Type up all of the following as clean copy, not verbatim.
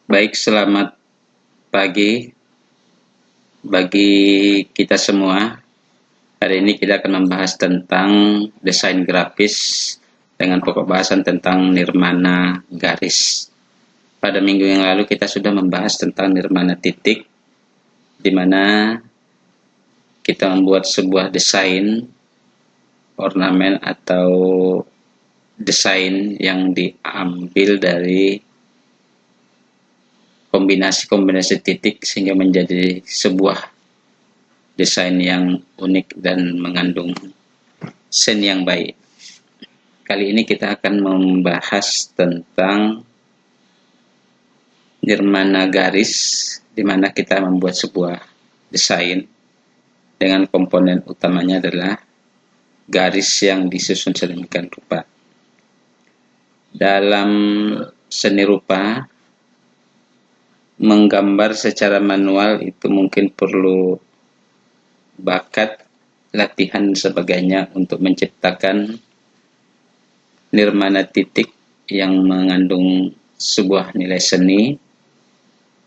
Baik, selamat pagi bagi kita semua. Hari ini kita akan membahas tentang desain grafis dengan pokok bahasan tentang nirmana garis. Pada minggu yang lalu kita sudah membahas tentang nirmana titik, di mana kita membuat sebuah desain ornamen atau desain yang diambil dari kombinasi-kombinasi titik sehingga menjadi sebuah desain yang unik dan mengandung sen yang baik. Kali ini kita akan membahas tentang nirmana garis, di mana kita membuat sebuah desain dengan komponen utamanya adalah garis yang disusun sedemikian rupa. Dalam seni rupa, menggambar secara manual itu mungkin perlu bakat, latihan dan sebagainya untuk menciptakan nirmana titik yang mengandung sebuah nilai seni.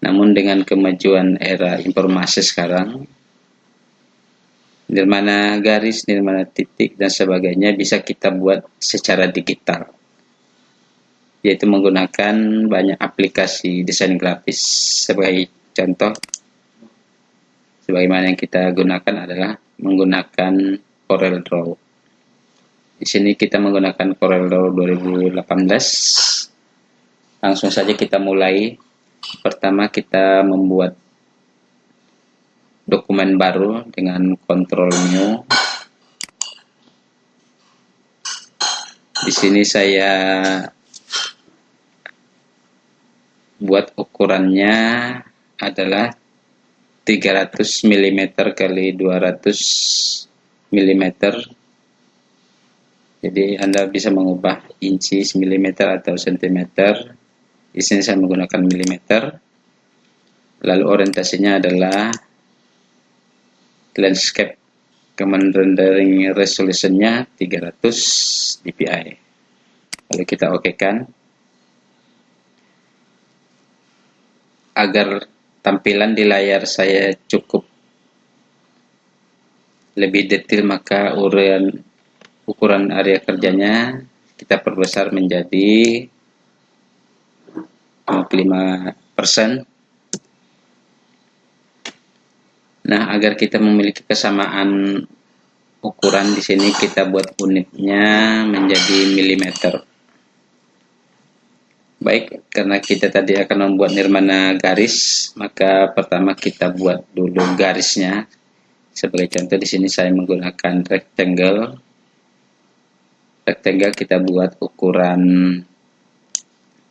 Namun dengan kemajuan era informasi sekarang, nirmana garis, nirmana titik dan sebagainya bisa kita buat secara digital, yaitu menggunakan banyak aplikasi desain grafis. Sebagai contoh, sebagaimana yang kita gunakan adalah menggunakan Corel Draw. Di sini kita menggunakan Corel Draw 2018. Langsung saja kita mulai. Pertama kita membuat dokumen baru dengan Ctrl New. Di sini saya buat ukurannya adalah 300 mm kali 200 mm. Jadi Anda bisa mengubah inci, milimeter atau sentimeter. Di sini saya menggunakan milimeter. Lalu orientasinya adalah landscape. Command rendering resolutionnya 300 dpi. Lalu kita okekan. Agar tampilan di layar saya cukup lebih detail, maka ukuran area kerjanya kita perbesar menjadi 55%. Nah, agar kita memiliki kesamaan ukuran, di sini kita buat unitnya menjadi milimeter. Baik, karena kita tadi akan membuat nirmana garis, maka pertama kita buat dulu garisnya. Sebagai contoh di sini saya menggunakan rectangle. Rectangle kita buat ukuran,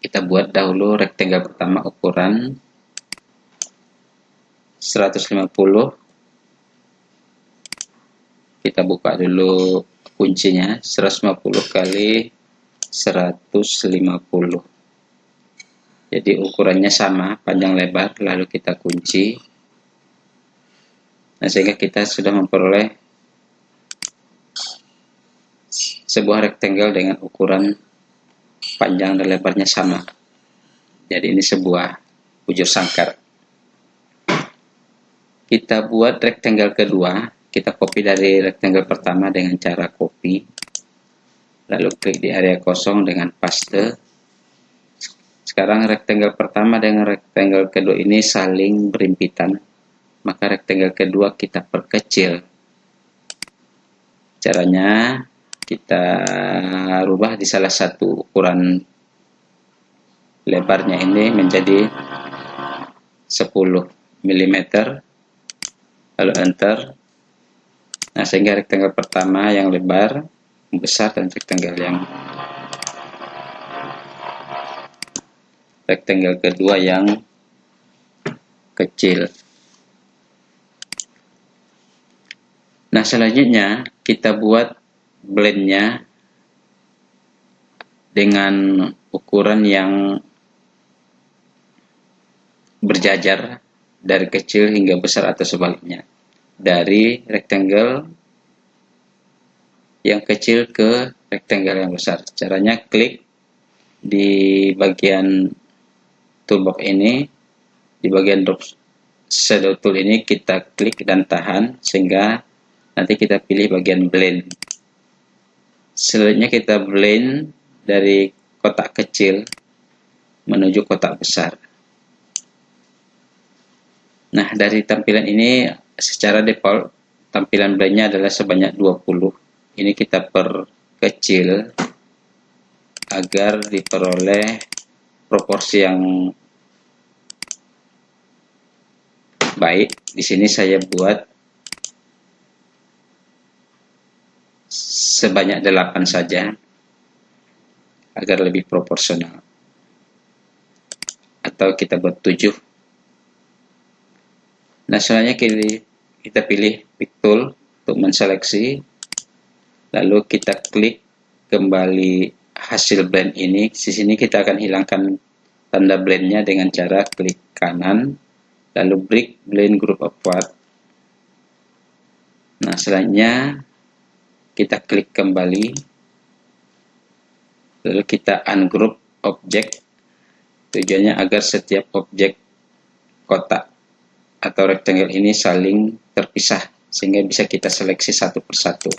kita buat dahulu rectangle pertama ukuran 150. Kita buka dulu kuncinya 150 kali 150. Jadi ukurannya sama, panjang lebar, lalu kita kunci. Nah, sehingga kita sudah memperoleh sebuah rectangle dengan ukuran panjang dan lebarnya sama. Jadi ini sebuah bujur sangkar. Kita buat rectangle kedua, kita copy dari rectangle pertama dengan cara copy. Lalu klik di area kosong dengan paste. Sekarang rectangle pertama dengan rectangle kedua ini saling berhimpitan. Maka rectangle kedua kita perkecil. Caranya kita rubah di salah satu ukuran lebarnya ini menjadi 10 mm. Lalu enter. Nah, sehingga rectangle pertama yang lebar besar dan rectangle kedua yang kecil. Nah, selanjutnya kita buat blendnya dengan ukuran yang berjajar dari kecil hingga besar atau sebaliknya, dari rectangle yang kecil ke rectangle yang besar. Caranya klik di bagian toolbox ini, di bagian drop shadow tool ini kita klik dan tahan sehingga nanti kita pilih bagian blend. Selanjutnya kita blend dari kotak kecil menuju kotak besar. Nah, dari tampilan ini secara default tampilan blendnya adalah sebanyak 20. Ini kita perkecil agar diperoleh proporsi yang baik. Di sini saya buat sebanyak 8 saja agar lebih proporsional. Atau kita buat 7. Nah, selanjutnya kita pilih pick tool untuk menseleksi. Lalu kita klik kembali hasil blend ini. Di sini kita akan hilangkan tanda blendnya dengan cara klik kanan, lalu break blend group apart. Nah, selanjutnya kita klik kembali, lalu kita ungroup objek. Tujuannya agar setiap objek kotak atau rectangle ini saling terpisah sehingga bisa kita seleksi satu persatu.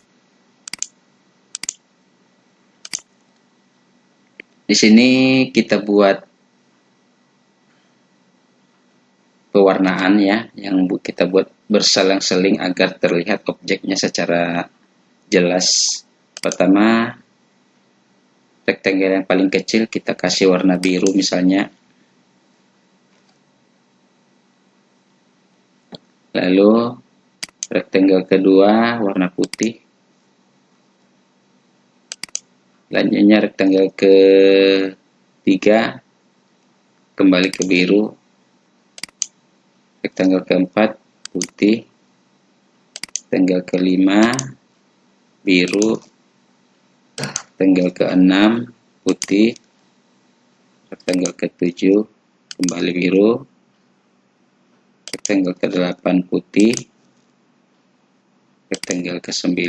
Di sini kita buat pewarnaan ya, yang kita buat berselang-seling agar terlihat objeknya secara jelas. Pertama, rectangle yang paling kecil kita kasih warna biru misalnya. Lalu rectangle kedua warna putih. Selanjutnya rectangle ketiga kembali ke biru. Rectangle keempat putih. Rectangle kelima biru. Rectangle keenam putih. Rectangle ketujuh kembali biru. Rectangle ke-8 putih. Rectangle ke-9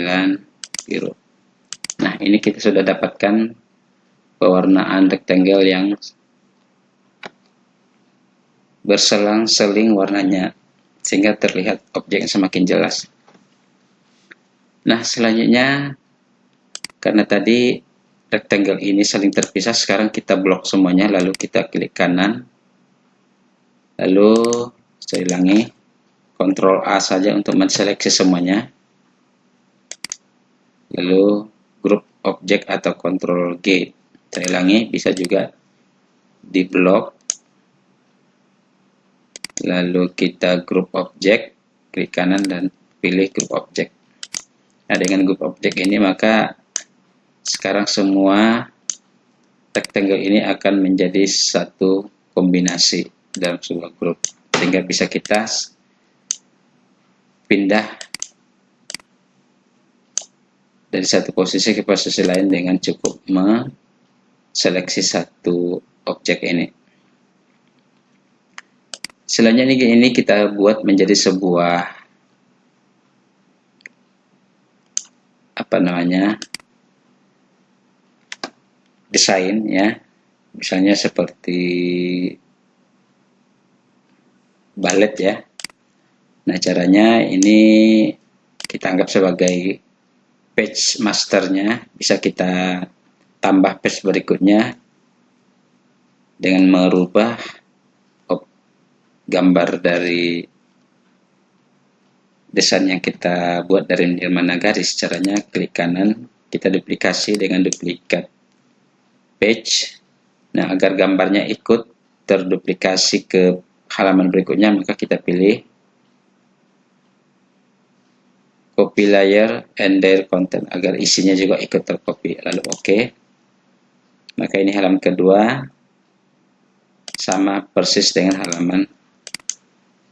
biru. Nah, ini kita sudah dapatkan pewarnaan rectangle yang berselang-seling warnanya sehingga terlihat objeknya semakin jelas. Nah, selanjutnya karena tadi rectangle ini saling terpisah, sekarang kita blok semuanya, lalu kita klik kanan, lalu saya ulangi, Ctrl A saja untuk menseleksi semuanya, lalu grup objek atau Ctrl G. Saya ulangi, bisa juga di blok, lalu kita grup objek, klik kanan dan pilih grup objek. Nah, dengan grup objek ini maka sekarang semua rectangle ini akan menjadi satu kombinasi dalam sebuah grup, sehingga bisa kita pindah dari satu posisi ke posisi lain dengan cukup seleksi satu objek ini. Selanjutnya ini kita buat menjadi sebuah desain ya, misalnya seperti balet ya. Nah, caranya ini kita anggap sebagai page masternya, bisa kita tambah page berikutnya dengan merubah gambar dari desain yang kita buat dari Nirmana Garis. Caranya klik kanan, kita duplikasi dengan duplikat page. Nah, agar gambarnya ikut terduplikasi ke halaman berikutnya, maka kita pilih copy layer and their content agar isinya juga ikut tercopy, lalu oke. Maka ini halaman kedua sama persis dengan halaman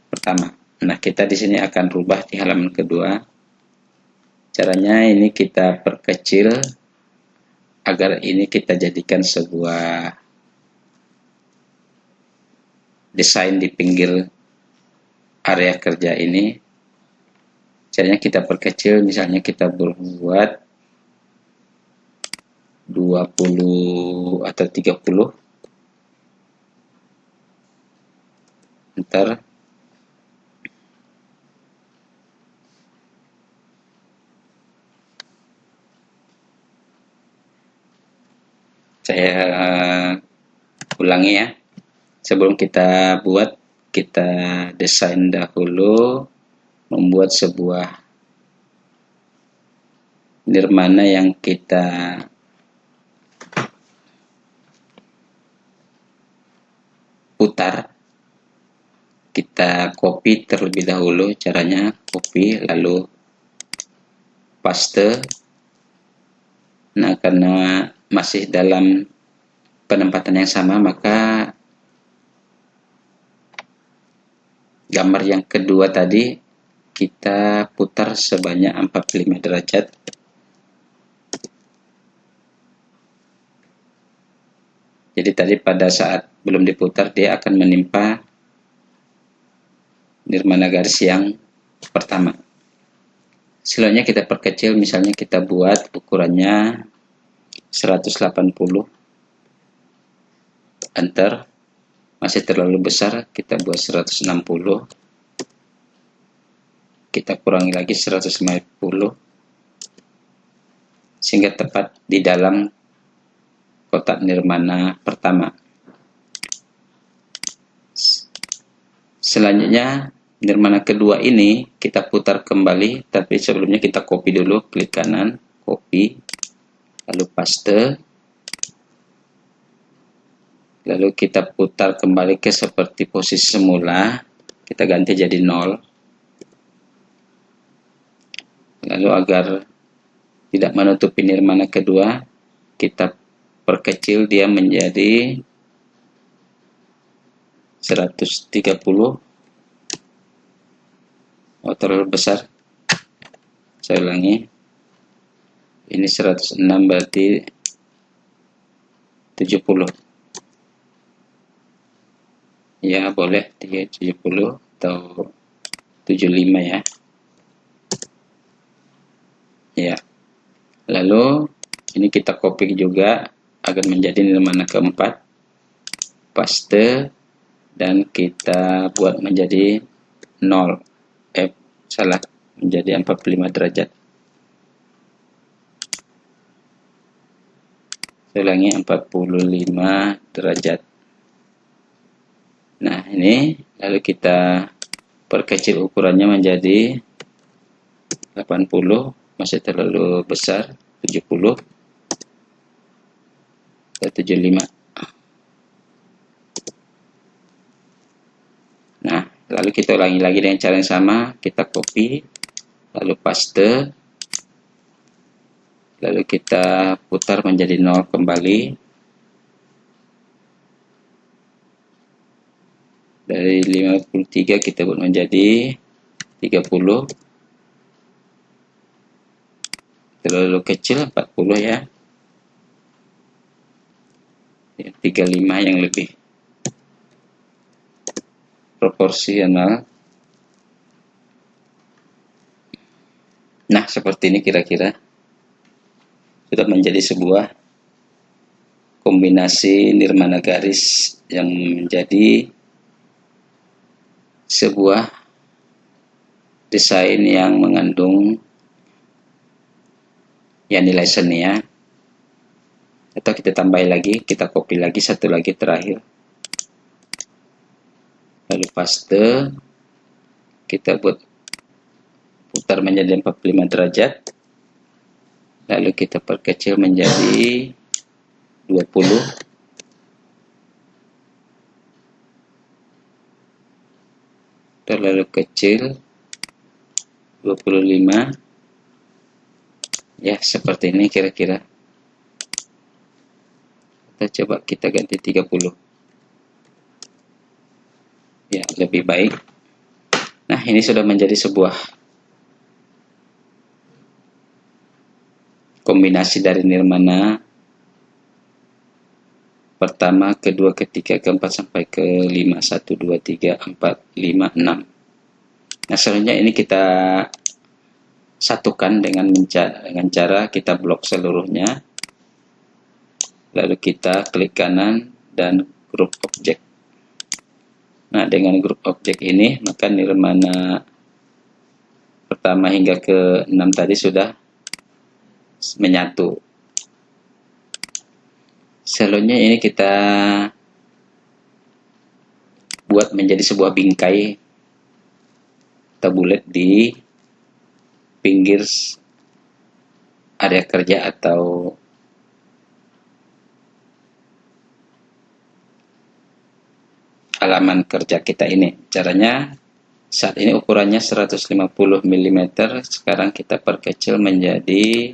pertama. Nah, kita di sini akan rubah di halaman kedua. Caranya ini kita perkecil agar ini kita jadikan sebuah desain di pinggir area kerja ini. Caranya kita perkecil, misalnya kita berbuat 20 atau 30. enter. Saya ulangi ya. Sebelum kita buat, kita desain dahulu, membuat sebuah nirmana yang kita putar. Kita copy terlebih dahulu, caranya copy lalu paste. Nah, karena masih dalam penempatan yang sama, maka gambar yang kedua tadi kita putar sebanyak 45 derajat. Jadi tadi pada saat belum diputar, dia akan menimpa nirmana garis yang pertama. Selanjutnya kita perkecil, misalnya kita buat ukurannya 180, enter. Masih terlalu besar, kita buat 160, kita kurangi lagi 150 sehingga tepat di dalam kotak nirmana pertama. Selanjutnya nirmana kedua ini kita putar kembali, tapi sebelumnya kita copy dulu, klik kanan, copy, lalu paste, lalu kita putar kembali ke seperti posisi semula, kita ganti jadi 0. Lalu agar tidak menutupi nirmana kedua, kita perkecil dia menjadi 130. Oh, terlalu besar. Saya ulangi. Ini 106 berarti 70. Ya, boleh 70 atau 75 ya. Ya. Lalu ini kita copy juga agar menjadi nirmana keempat. Paste dan kita buat menjadi 0. Salah, menjadi 45 derajat. Saya ulangi, 45 derajat. Nah, ini lalu kita perkecil ukurannya menjadi 80, masih terlalu besar, 70 ke 75. Nah, lalu kita ulangi lagi dengan cara yang sama, kita copy, lalu paste, lalu kita putar menjadi 0 kembali. Dari 53 kita buat menjadi 30. Terlalu kecil, 40 ya. 35 yang lebih proporsional. Nah, seperti ini kira-kira sudah menjadi sebuah kombinasi nirmana garis yang menjadi sebuah desain yang mengandung ya nilai seni ya. Atau kita tambah lagi, kita copy lagi satu lagi terakhir, lalu paste, kita buat putar menjadi 45 derajat, lalu kita perkecil menjadi 20, terlalu kecil 25 ya, seperti ini kira-kira. Kita coba kita ganti 30 ya, lebih baik. Nah, ini sudah menjadi sebuah kombinasi dari nirmana pertama, kedua, ketiga, keempat sampai ke 5, 1, 2, 3, 4, 5, 6. Nah, selanjutnya ini kita satukan dengan cara kita blok seluruhnya, lalu kita klik kanan dan group object. Nah, dengan grup objek ini, maka nirmana pertama hingga ke 6 tadi sudah menyatu. Selanjutnya ini kita buat menjadi sebuah bingkai atau bulat di pinggir area kerja atau halaman kerja kita ini. Caranya, saat ini ukurannya 150 mm, sekarang kita perkecil menjadi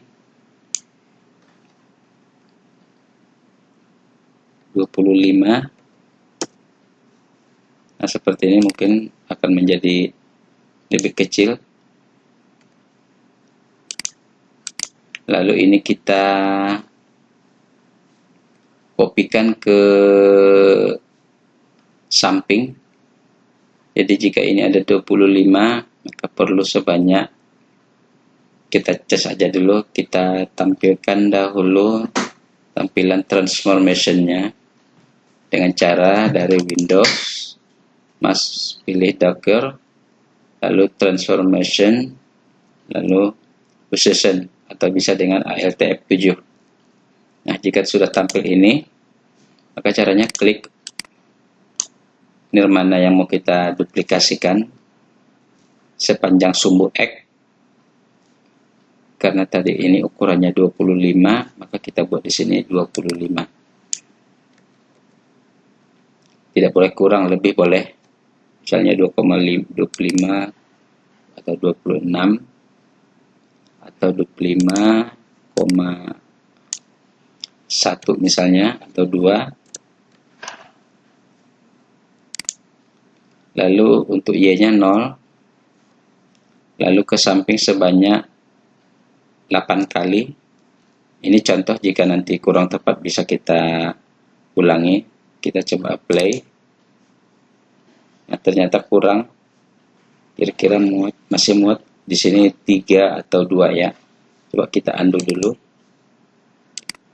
25. Nah, seperti ini mungkin akan menjadi lebih kecil. Lalu ini kita kopikan ke samping. Jadi jika ini ada 25, maka perlu sebanyak, kita cas aja dulu, kita tampilkan dahulu tampilan transformation-nya dengan cara dari Windows, Mas pilih Docker, lalu transformation, lalu position, atau bisa dengan Alt F7. Nah, jika sudah tampil ini, maka caranya klik nirmana yang mau kita duplikasikan sepanjang sumbu X. Karena tadi ini ukurannya 25, maka kita buat di sini 25. Tidak boleh kurang, lebih boleh. Misalnya 2,25 atau 26 atau 25,1 misalnya, atau 2. Lalu untuk Y-nya 0. Lalu ke samping sebanyak 8 kali. Ini contoh, jika nanti kurang tepat bisa kita ulangi. Kita coba play. Nah, ternyata kurang. Kira-kira masih muat. Di sini 3 atau 2 ya. Coba kita undo dulu.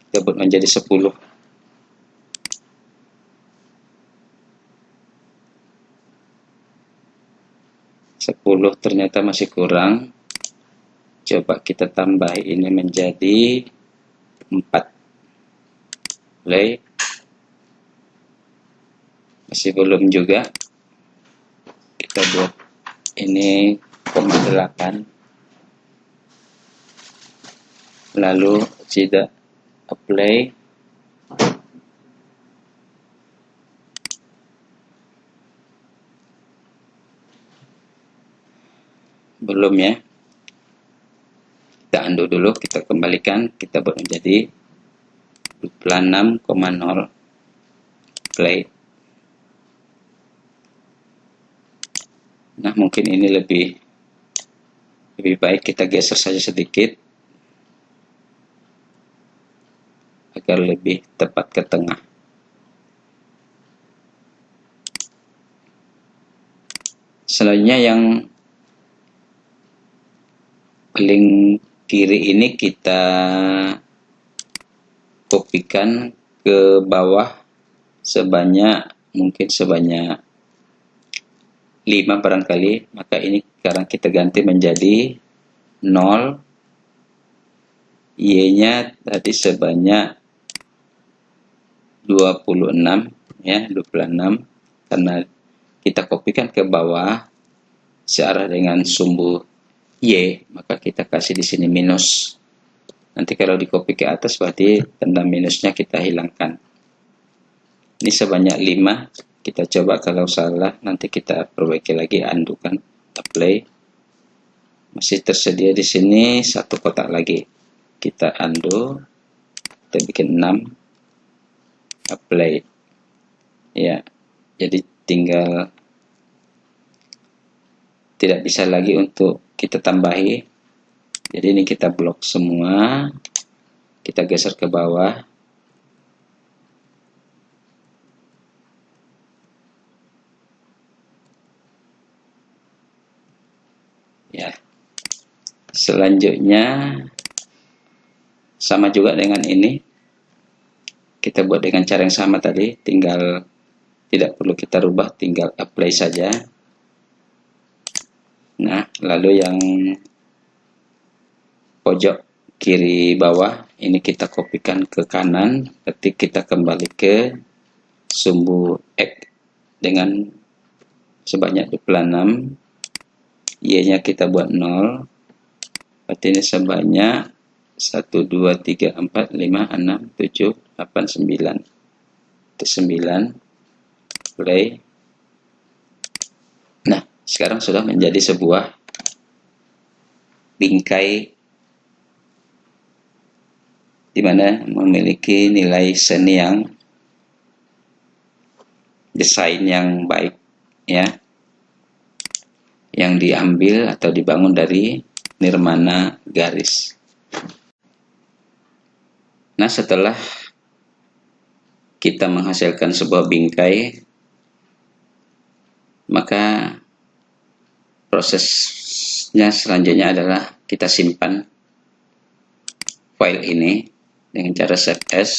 Kita buat menjadi 10. Ternyata masih kurang. Coba kita tambah ini menjadi 4. Play. Masih belum juga. Kita buat ini 0,8. Lalu tidak apply. Belum ya. Kita undo dulu, kita kembalikan, kita buat menjadi 26,0. Play. Nah, mungkin ini lebih baik kita geser saja sedikit agar lebih tepat ke tengah. Selanjutnya yang paling kiri ini kita kopikan ke bawah mungkin sebanyak 5 barangkali. Maka ini sekarang kita ganti menjadi 0. Y-nya tadi sebanyak 26 ya, 26, karena kita kopikan ke bawah searah dengan sumbu Y, maka kita kasih di sini minus. Nanti kalau di copy ke atas berarti tanda minusnya kita hilangkan. Ini sebanyak 5. Kita coba, kalau salah nanti kita perbaiki lagi, undo kan, apply. Masih tersedia di sini 1 kotak lagi. Kita undo. Kita bikin 6. Apply. Ya. Jadi tinggal, tidak bisa lagi untuk kita tambahi. Jadi ini kita blok semua. Kita geser ke bawah. Ya. Selanjutnya sama juga dengan ini. Kita buat dengan cara yang sama tadi, tinggal tidak perlu kita rubah, tinggal apply saja. Nah, lalu yang pojok kiri bawah ini kita kopikan ke kanan, ketik kita kembali ke sumbu X dengan sebanyak 26, Y-nya kita buat 0, berarti ini sebanyak 1, 2, 3, 4, 5, 6, 7, 8, 9. Itu 9, play. Nah, sekarang sudah menjadi sebuah bingkai di mana memiliki nilai seni yang desain yang baik ya, yang diambil atau dibangun dari nirmana garis. Nah, setelah kita menghasilkan sebuah bingkai, maka prosesnya selanjutnya adalah kita simpan file ini dengan cara save as.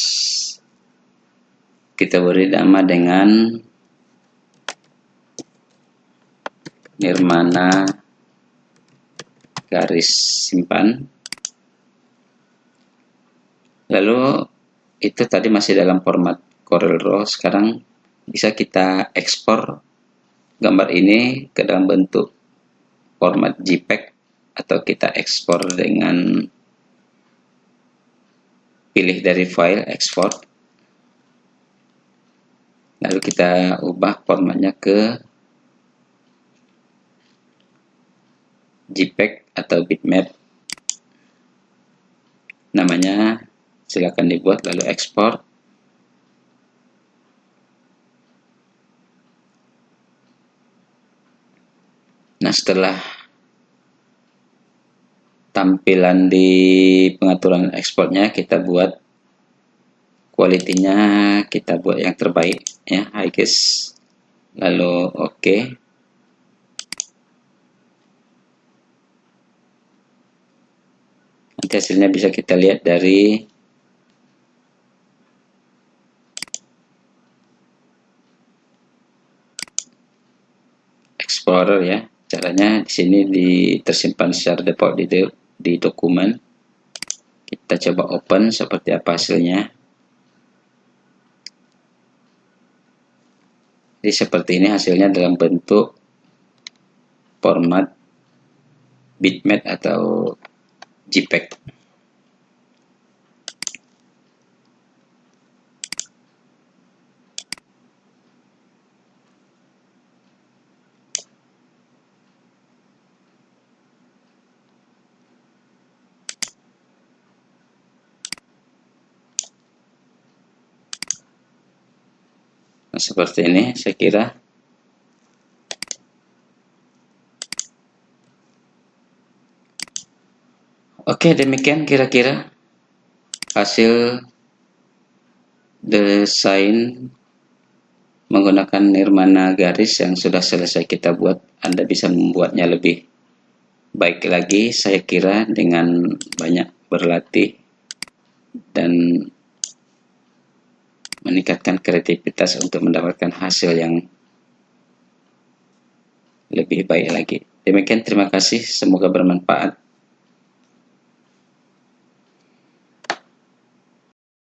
Kita beri nama dengan nirmana garis simpan. Lalu itu tadi masih dalam format CorelDRAW. Sekarang bisa kita ekspor gambar ini ke dalam bentuk format JPEG, atau kita ekspor dengan pilih dari file export, lalu kita ubah formatnya ke JPEG atau bitmap, namanya silakan dibuat, lalu ekspor. Nah, setelah tampilan di pengaturan ekspornya, kita buat quality-nya, kita buat yang terbaik ya, highest, lalu OK. Nanti hasilnya bisa kita lihat dari Explorer ya. Caranya di sini tersimpan secara default di dokumen. Kita coba open seperti apa hasilnya. Jadi seperti ini hasilnya dalam bentuk format bitmap atau JPEG. Nah, seperti ini saya kira. Oke, demikian kira-kira hasil desain menggunakan nirmana garis yang sudah selesai kita buat. Anda bisa membuatnya lebih baik lagi, saya kira, dengan banyak berlatih dan meningkatkan kreativitas untuk mendapatkan hasil yang lebih baik lagi. Demikian, terima kasih, semoga bermanfaat.